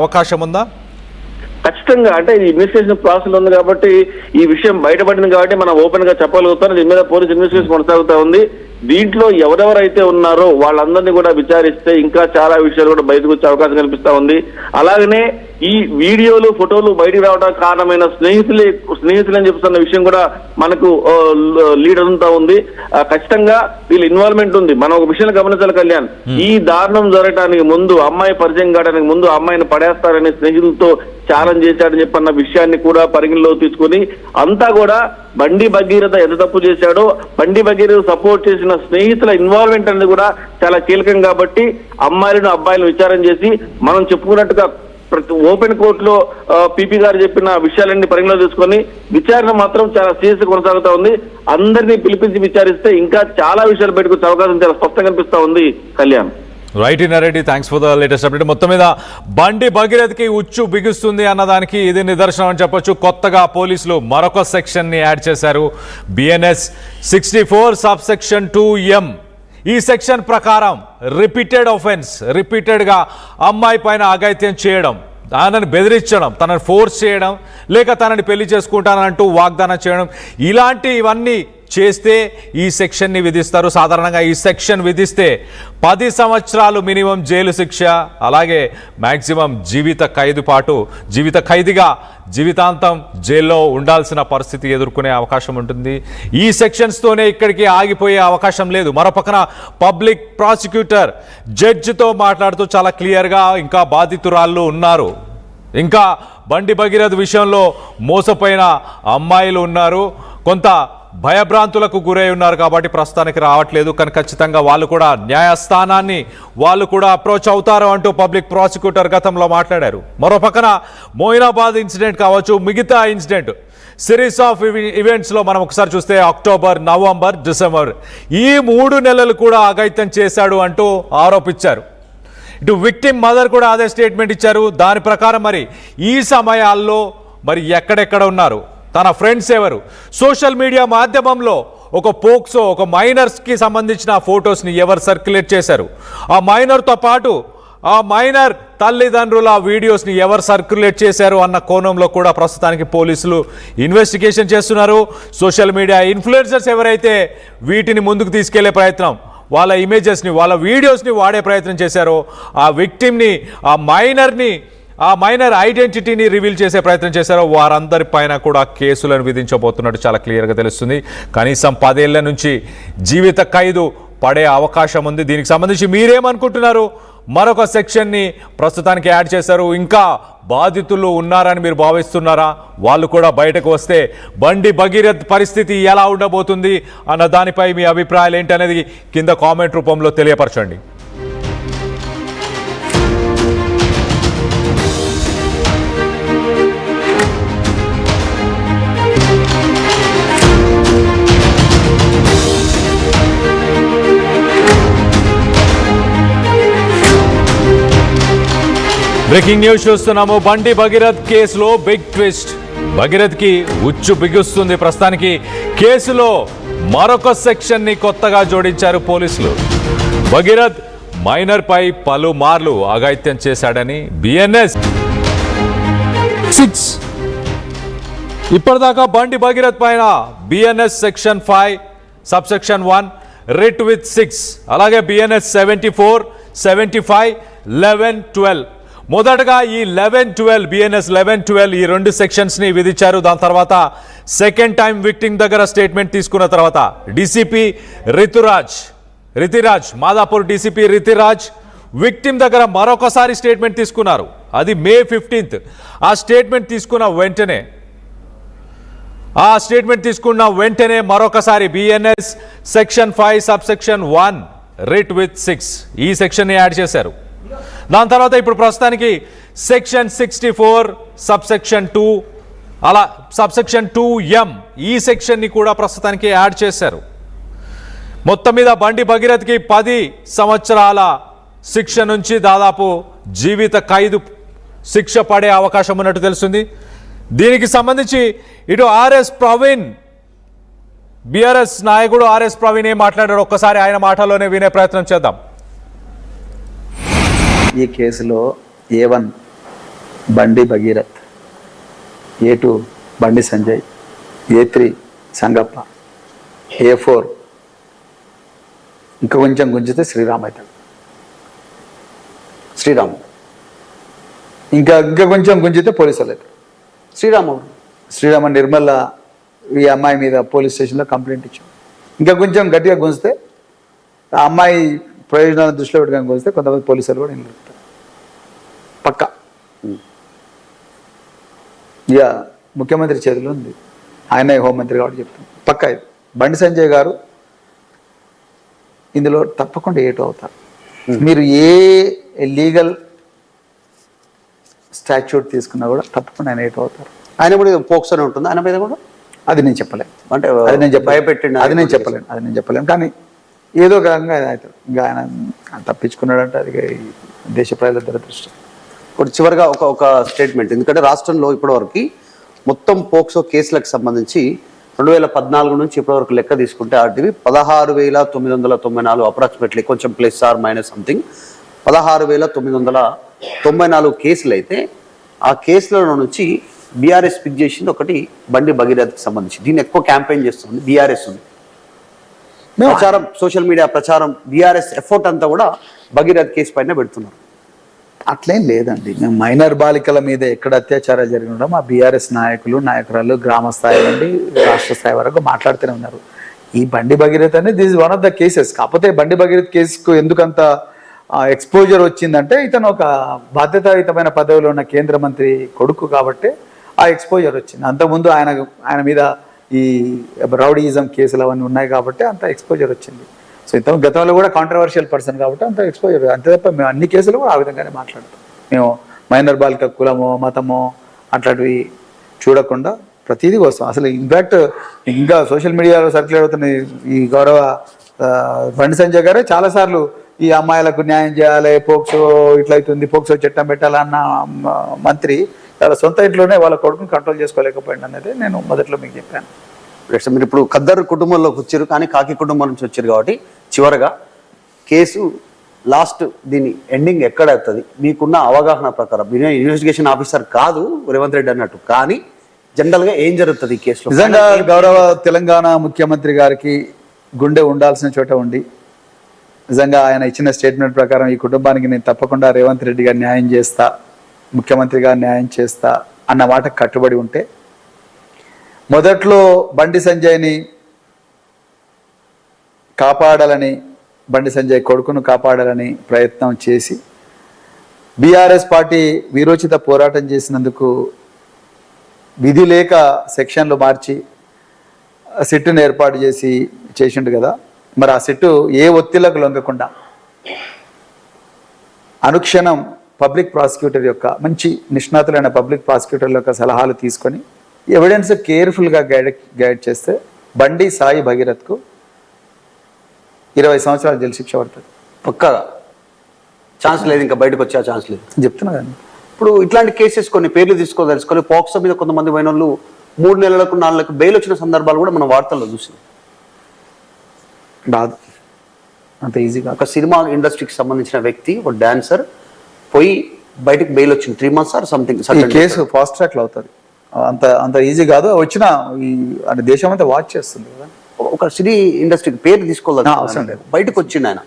అవకాశం ఉందా? ఖచ్చితంగా. అంటే ఇది ఇన్వెస్టిగేషన్ ప్రాసెస్ ఉంది కాబట్టి ఈ విషయం బయటపడింది కాబట్టి మనం ఓపెన్ గా చెప్పగలుగుతాం. దీని మీద పోలీస్ ఇన్వెస్టిగేషన్ కొనసాగుతా ఉంది. దీంట్లో ఎవరెవరైతే ఉన్నారో వాళ్ళందరినీ కూడా విచారిస్తే ఇంకా చాలా విషయాలు కూడా బయటకు వచ్చే అవకాశం కనిపిస్తా ఉంది. అలాగనే ఈ వీడియోలు ఫోటోలు బయటకు రావడానికి కారణమైన స్నేహితులని చెప్తున్న విషయం కూడా మనకు లీడ్ అవుతా ఉంది. ఖచ్చితంగా వీళ్ళ ఇన్వాల్వ్మెంట్ ఉంది. మనం ఒక విషయాన్ని గమనించాలి కళ్యాణ్. ఈ దారుణం జరగడానికి ముందు, అమ్మాయి పరిచయం కావడానికి ముందు అమ్మాయిని పడేస్తారని స్నేహితులతో ఛాలెంజ్ చేశాడని చెప్పన్న విషయాన్ని కూడా పరిగణలో తీసుకుని అంతా కూడా బండి భగీరథ ఎంత తప్పు చేశాడో, బండి భగీరథ సపోర్ట్ చేసిన స్నేహితుల ఇన్వాల్వ్మెంట్ అనేది కూడా చాలా కీలకం. కాబట్టి అమ్మాయిలను అబ్బాయిలను విచారం చేసి మనం చెప్పుకున్నట్టుగా ప్రతి ఓపెన్ కోర్టులో పీపీ గారు చెప్పిన విషయాలన్నీ పరిగణలో తీసుకొని విచారణ మాత్రం చాలా సీరియస్ కొనసాగుతా ఉంది. అందరినీ పిలిపించి విచారిస్తే ఇంకా చాలా విషయాలు బయటకు వచ్చే అవకాశం చాలా స్పష్టంగా కనిపిస్తా ఉంది Kalyan. Right Inna Reddy, thanks for the latest update. మొత్తం మీద బండి భగీరథకి ఉచ్చు బిగుస్తుంది అన్నదానికి ఇది నిదర్శనం అని చెప్పొచ్చు. కొత్తగా పోలీసులు మరొక సెక్షన్ని యాడ్ చేశారు, BNS 64 సబ్సెక్షన్ 2M. ఈ సెక్షన్ ప్రకారం రిపీటెడ్ ఆఫెన్స్, రిపీటెడ్గా అమ్మాయి పైన అఘాయిత్యం చేయడం, తనని బెదిరించడం, తనని ఫోర్స్ చేయడం, లేక తనని పెళ్లి చేసుకుంటానంటూ వాగ్దానం చేయడం, ఇలాంటివన్నీ చేస్తే ఈ సెక్షన్ని విధిస్తారు. సాధారణంగా ఈ సెక్షన్ విధిస్తే 10 సంవత్సరాలు మినిమం జైలు శిక్ష, అలాగే మ్యాక్సిమం జీవిత ఖైదీగా జీవితాంతం జైల్లో ఉండాల్సిన పరిస్థితి ఎదుర్కొనే అవకాశం ఉంటుంది. ఈ సెక్షన్స్తోనే ఇక్కడికి ఆగిపోయే అవకాశం లేదు. మరోపక్కన పబ్లిక్ ప్రాసిక్యూటర్ జడ్జితో మాట్లాడుతూ చాలా క్లియర్గా ఇంకా బాధితురాళ్ళు ఉన్నారు, ఇంకా బండి భగీరథ విషయంలో మోసపోయిన అమ్మాయిలు ఉన్నారు, కొంత భయభ్రాంతులకు గురై ఉన్నారు కాబట్టి ప్రస్తుతానికి రావట్లేదు. కానీ ఖచ్చితంగా వాళ్ళు కూడా న్యాయస్థానాన్ని వాళ్ళు కూడా అప్రోచ్ అవుతారు అంటూ పబ్లిక్ ప్రాసిక్యూటర్ గతంలో మాట్లాడారు. మరో పక్కన మోయినాబాద్ ఇన్సిడెంట్ కావచ్చు, మిగతా ఇన్సిడెంట్ సిరీస్ ఆఫ్ ఈవెంట్స్లో మనం ఒకసారి చూస్తే అక్టోబర్, నవంబర్, డిసెంబర్ ఈ 3 నెలలు కూడా అఘాయిత్యం చేశాడు అంటూ ఆరోపించారు. ఇటు విక్టిమ్ మదర్ కూడా అదే స్టేట్మెంట్ ఇచ్చారు. దాని ప్రకారం మరి ఈ సమయాల్లో మరి ఎక్కడెక్కడ ఉన్నారు, తన ఫ్రెండ్స్ ఎవరు, సోషల్ మీడియా మాధ్యమంలో ఒక పోక్సో, ఒక మైనర్స్కి సంబంధించిన ఫొటోస్ని ఎవరు సర్క్యులేట్ చేశారు, ఆ మైనర్తో పాటు ఆ మైనర్ తల్లిదండ్రుల వీడియోస్ని ఎవరు సర్క్యులేట్ చేశారు అన్న కోణంలో కూడా ప్రస్తుతానికి పోలీసులు ఇన్వెస్టిగేషన్ చేస్తున్నారు. సోషల్ మీడియా ఇన్ఫ్లుయెన్సర్స్ ఎవరైతే వీటిని ముందుకు తీసుకెళ్లే ప్రయత్నం, వాళ్ళ ఇమేజెస్ని, వాళ్ళ వీడియోస్ని వాడే ప్రయత్నం చేశారో ఆ విక్టిమ్ని, ఆ మైనర్ ఐడెంటిటీని రివీల్ చేసే ప్రయత్నం చేశారో వారందరి పైన కూడా కేసులను విధించబోతున్నట్టు చాలా క్లియర్గా తెలుస్తుంది. కనీసం 10 ఏళ్ల నుంచి జీవిత ఖైదు పడే అవకాశం ఉంది. దీనికి సంబంధించి మీరేమనుకుంటున్నారు? మరొక సెక్షన్ని ప్రస్తుతానికి యాడ్ చేశారు. ఇంకా బాధితులు ఉన్నారని మీరు భావిస్తున్నారా? వాళ్ళు కూడా బయటకు వస్తే బండి భగీరథ్ పరిస్థితి ఎలా ఉండబోతుంది అన్న దానిపై మీ అభిప్రాయాలు ఏంటనేది కింద కామెంట్ రూపంలో తెలియపరచండి. బ్రేకింగ్ న్యూస్ చూస్తున్నాము. బండి భగీరథ్ కేసులో బిగ్ ట్విస్ట్. భగీరథ్కి ఉచ్చు బిగుస్తుంది. ప్రస్తుతానికి కేసులో మరొక సెక్షన్ని కొత్తగా జోడించారు పోలీసులు. భగీరథ్ మైనర్ పై పలుమార్లు అఘాయిత్యం చేశాడని BNS 6 ఇప్పటిదాకా బండి భగీరథ్ పైన BNS section 5 subsection 1 writ with 6, అలాగే BNS 74, 75, 11, 12. మొదటగా ఈ 11-12 BNS 11-12 ఈ 2 సెక్షన్స్ని విధించారు. దాని తర్వాత సెకండ్ టైం విక్టిమ్ దగ్గర స్టేట్మెంట్ తీసుకున్న తర్వాత DCP Ritiraj Madhapur DCP Ritiraj victim దగ్గర మరొకసారి స్టేట్మెంట్ తీసుకున్నారు. అది May 15th. ఆ స్టేట్మెంట్ తీసుకున్న వెంటనే మరొకసారి BNS section 5 subsection 1 writ with 6 ఈ సెక్షన్ని యాడ్ చేశారు. దాని తర్వాత ఇప్పుడు ప్రస్తుతానికి సెక్షన్ 64 సబ్సెక్షన్ 2 అలా సబ్సెక్షన్ 2M ఈ సెక్షన్ని కూడా ప్రస్తుతానికి యాడ్ చేశారు. మొత్తం మీద బండి భగీరథ్కి 10 సంవత్సరాల శిక్ష నుంచి దాదాపు జీవిత ఖైదు శిక్ష పడే అవకాశం ఉన్నట్టు తెలుస్తుంది. దీనికి సంబంధించి ఇటు ఆర్ఎస్ ప్రవీణ్, బీఆర్ఎస్ నాయకుడు ఆర్ఎస్ ప్రవీణ్ ఏం మాట్లాడారు ఒక్కసారి ఆయన మాటలోనే వినే ప్రయత్నం చేద్దాం. ఈ కేసులో A1 బండి Bhagirath, A2 Bandi Sanjay, A3 Sangappa, A4 ఇంకా కొంచెం గుంజితే శ్రీరామ్ అవుతాడు. శ్రీరామ్ ఇంకా కొంచెం గుంజితే పోలీసులు అవుతారు. శ్రీరామ్ నిర్మల ఈ అమ్మాయి మీద పోలీస్ స్టేషన్లో కంప్లైంట్ ఇచ్చాం. ఇంకా కొంచెం గట్టిగా గుంజితే ఆ అమ్మాయి ప్రయోజనాలను దృష్టిలో పెట్టుకొని గుంజితే కొంతమంది పోలీసులు కూడా నిలబెడతారు పక్కా. ఇక ముఖ్యమంత్రి చేతిలో ఉంది, ఆయన హోంమంత్రి కాబట్టి చెప్తాను పక్కా. ఇది బండి సంజయ్ గారు ఇందులో తప్పకుండా A2 అవుతారు. మీరు ఏ లీగల్ స్టాచ్యూట్ తీసుకున్నా కూడా తప్పకుండా ఆయన A2 అవుతారు. ఆయన కూడా పోక్సోనే ఉంటుంది ఆయన మీద కూడా. అది నేను చెప్పలేను, అంటే అది నేను భయపెట్టిండు, అది నేను చెప్పలేను. కానీ ఏదో కారణంగా ఆయన అవుతాడు. ఇంకా ఆయన తప్పించుకున్నాడంటే అది దేశ ప్రజల దురదృష్టం. ఇప్పుడు చివరిగా ఒక స్టేట్మెంట్, ఎందుకంటే రాష్ట్రంలో ఇప్పటివరకు మొత్తం పోక్సో కేసులకు సంబంధించి 2014 నుంచి ఇప్పటివరకు లెక్క తీసుకుంటే ఆర్టీవీ 16,994 అప్రాక్సిమేట్లీ, కొంచెం ప్లస్ ఆర్ మైనస్ సంథింగ్ 16,994 కేసులు అయితే ఆ కేసులలో నుంచి బీఆర్ఎస్ పిక్ చేసింది ఒకటి బండి భగీరథ్కి సంబంధించి. దీన్ని ఎక్కువ క్యాంపెయిన్ చేస్తుంది బీఆర్ఎస్ ఉంది. ప్రచారం, సోషల్ మీడియా ప్రచారం, బీఆర్ఎస్ ఎఫర్ట్ అంతా కూడా భగీరథ్ కేసు పైన పెడుతున్నారు. అట్లేం లేదండి. మేము మైనర్ బాలికల మీద ఎక్కడ అత్యాచారాలు జరిగినా మా బీఆర్ఎస్ నాయకురాలు గ్రామ స్థాయి నుండి రాష్ట్ర స్థాయి వరకు మాట్లాడుతూనే ఉన్నారు. ఈ బండి భగీరథ్ అనేది this is one of the cases. కాకపోతే బండి భగీరథ్ కేసుకు ఎందుకంత ఎక్స్పోజర్ వచ్చిందంటే ఇతను ఒక బాధ్యతాయుతమైన పదవిలో ఉన్న కేంద్ర మంత్రి కొడుకు కాబట్టి ఆ ఎక్స్పోజర్ వచ్చింది. అంతకుముందు ఆయన మీద ఈ రౌడీయిజం కేసులు అవన్నీ ఉన్నాయి కాబట్టి అంత ఎక్స్పోజర్ వచ్చింది. సో ఇతను గతంలో కూడా కాంట్రవర్షియల్ పర్సన్ కాబట్టి అంత ఎక్స్పోజర్. అంతే తప్ప మేము అన్ని కేసులు కూడా ఆ విధంగానే మాట్లాడతాం. మేము మైనర్ బాలిక కులమో మతమో అట్లాంటివి చూడకుండా ప్రతిదీ వస్తాం. అసలు ఇన్ఫ్యాక్ట్ ఇంకా సోషల్ మీడియాలో సర్క్యులేట్ అవుతున్న ఈ గౌరవ బండి సంజయ్ గారే చాలాసార్లు ఈ అమ్మాయిలకు న్యాయం చేయాలి, పోక్సో ఇట్లయితుంది, పోక్సో చట్టం పెట్టాలన్న మంత్రి వాళ్ళ సొంత ఇంట్లోనే వాళ్ళ కొడుకుని కంట్రోల్ చేసుకోలేకపోయింది అనేది నేను మొదట్లో మీకు చెప్పాను. మీరు ఇప్పుడు ఖద్దర్ కుటుంబంలోకి వచ్చారు, కానీ కాకి కుటుంబం నుంచి వచ్చారు కాబట్టి చివరగా కేసు లాస్ట్ దీని ఎండింగ్ ఎక్కడ అవుతుంది మీకున్న అవగాహన ప్రకారం? మీరు ఇన్వెస్టిగేషన్ ఆఫీసర్ కాదు రేవంత్ రెడ్డి అన్నట్టు, కానీ జనరల్గా ఏం జరుగుతుంది ఈ కేసులో? నిజంగా గౌరవ తెలంగాణ ముఖ్యమంత్రి గారికి గుండె ఉండాల్సిన చోట ఉండి నిజంగా ఆయన ఇచ్చిన స్టేట్మెంట్ ప్రకారం ఈ కుటుంబానికి నేను తప్పకుండా రేవంత్ రెడ్డి గారు న్యాయం చేస్తా, ముఖ్యమంత్రిగా న్యాయం చేస్తా అన్న మాట కట్టుబడి ఉంటే మొదట్లో బండి సంజయ్ని కాపాడాలని, బండి సంజయ్ కొడుకును కాపాడాలని ప్రయత్నం చేసి బీఆర్ఎస్ పార్టీ వీరోచిత పోరాటం చేసినందుకు విధి లేక సెక్షన్లు మార్చి సిట్టును ఏర్పాటు చేసిండు కదా. మరి ఆ సిట్టు ఏ ఒత్తిళ్లకు లొంగకుండా అనుక్షణం పబ్లిక్ ప్రాసిక్యూటర్ యొక్క మంచి నిష్ణాతులైన పబ్లిక్ ప్రాసిక్యూటర్ యొక్క సలహాలు తీసుకొని ఎవిడెన్స్ కేర్ఫుల్గా గైడ్ చేస్తే బండి సాయి భగీరథ్కు 20 సంవత్సరాలు జైలు శిక్ష పడుతుంది. పక్కగా ఛాన్స్ లేదు, ఇంకా బయటకు వచ్చే ఛాన్స్ లేదు చెప్తున్నా కానీ. ఇప్పుడు ఇట్లాంటి కేసెస్ కొన్ని పేర్లు తీసుకోదలుచుకొని పోక్సో మీద కొంతమంది పోయిన వాళ్ళు 3 నెలలకు 4 నెలలకు బెయిల్ వచ్చిన సందర్భాలు కూడా మనం వార్తల్లో చూసాం. రాదు అంత ఈజీగా. ఒక సినిమా ఇండస్ట్రీకి సంబంధించిన వ్యక్తి, ఒక డాన్సర్ పోయి బయటకు బెయిల్ వచ్చింది 3 months ఆర్ సంథింగ్. ఈ కేసు ఫాస్ట్ ట్రాక్ లో అవుతుంది, అంత ఈజీ కాదు. వచ్చిన దేశం అంతా వాచ్ చేస్తుంది కదా. ఒక సినీ ఇండస్ట్రీకి పేరు తీసుకోవాలి, బయటకు వచ్చింది ఆయన.